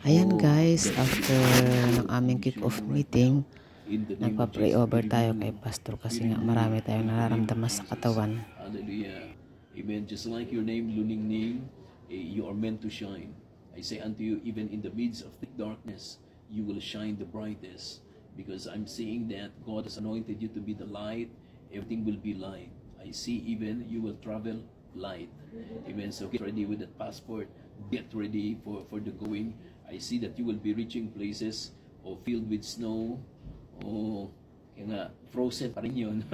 Ayan guys, after ng aming kick-off meeting, nagpa-pray over tayo kay Pastor kasi nga marami tayong nararamdaman sa katawan. Hallelujah. Amen. Just like your name, Luning Ning, you are meant to shine. I say unto you, even in the midst of thick darkness, you will shine the brightest. Because I'm seeing that God has anointed you to be the light. Everything will be light. I see even you will travel light. Amen. So get ready with that passport. Get ready for the going. I see that you will be reaching places filled with snow. Kaya nga, frozen pa rin yun.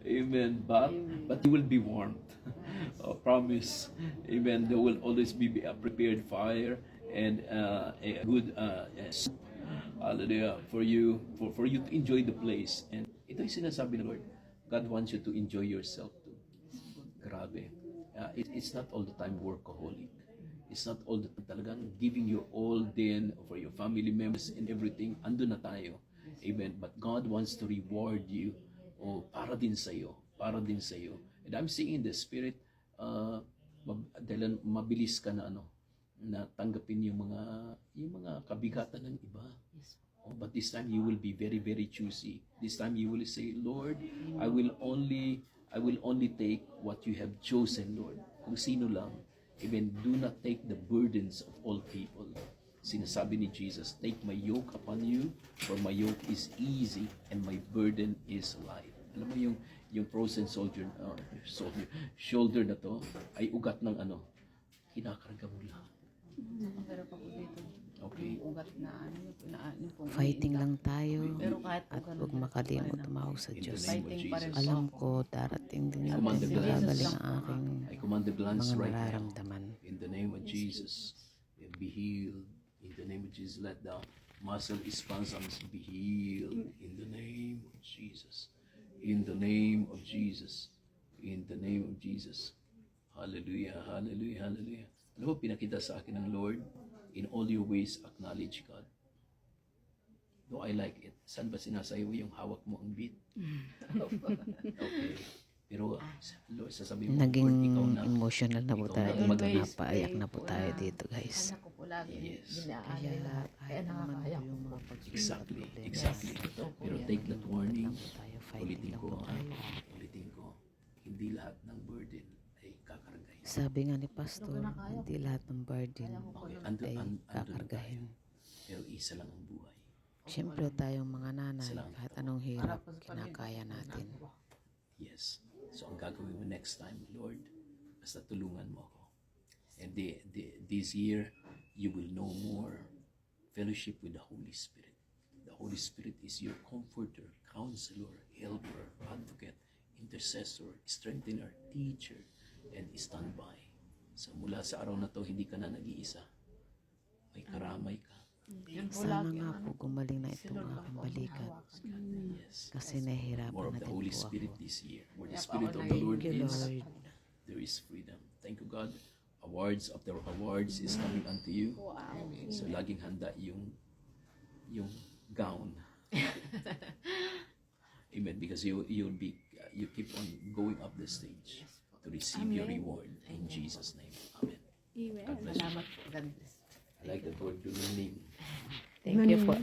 Amen. But you will be warmed. Promise. Amen. There will always be a prepared fire and a good soup. Hallelujah. For you to enjoy the place. And ito yung sinasabi ng Lord. God wants you to enjoy yourself too. Grabe. It's not all the time workaholic. It's not all the time talagang giving your all then for your family members and everything. Ando na tayo. Amen. But God wants to reward you para din sa iyo. Para din sa iyo. And I'm seeing in the spirit dahil mabilis ka na na tanggapin yung mga kabigatan ng iba. But this time you will be very, very choosy. This time you will say, Lord, I will only take what you have chosen, Lord. Kung sino lang. Amen. Do not take the burdens of all people. Sinasabi ni Jesus, take my yoke upon you, for my yoke is easy and my burden is light. Alam mo yung frozen shoulder na to ay ugat ng kinakarga mo lang. Okay. Fighting lang tayo at huwag makalimot tumawag sa Diyos. Alam ko darating din natin gagaling ang aking mga nararamdaman. In the name of Jesus, be healed. In the name of Jesus, let the muscle spasms be healed. In the name of Jesus. In the name of Jesus. In the name of Jesus. Hallelujah, hallelujah, hallelujah. Ano ba pinakita sa akin ng Lord? In all your ways, acknowledge God. Do I like it? Saan ba sinasayo yung hawak mo ang beat? Okay. Pero, Lord, sasabihin mo, Naging Lord, ikaw na. emotional na po tayo Ikaw na dito. Napaayak na po tayo dito guys. Yes. Kaya kahit naman po yung mga Exactly. Pero take that warning. Fighting lang po tayo. Ulitin ko. Hindi lahat ng burden ay kakargahin. Sabi nga ni Pastor, hindi lahat ng burden Okay, ay kakargahin. Pero isa lang ang buhay. Siyempre tayong mga nanay, kahit anong hirap, kinakaya natin. Yes. So ang gagawin mo next time, Lord, basta tulungan mo ako. And this year, you will know more fellowship with the Holy Spirit. The Holy Spirit is your comforter, counselor, helper, advocate, intercessor, strengthener, teacher, and standby. So mula sa araw na to, hindi ka na nag-iisa. May karamay ka. Sana nga po gumaling na itong aking balikat. Yes. Kasi nahihirapan More of na the din Holy po Spirit ako. this year. Where the Spirit of the Lord Thank you, is, Lord. there is freedom. Thank you, God. Awards after awards is coming unto you. So laging handa yung gown. Amen. Because you keep on going up the stage to receive your reward in Jesus' name. Amen. God bless you. I like the word to name. Thank you po.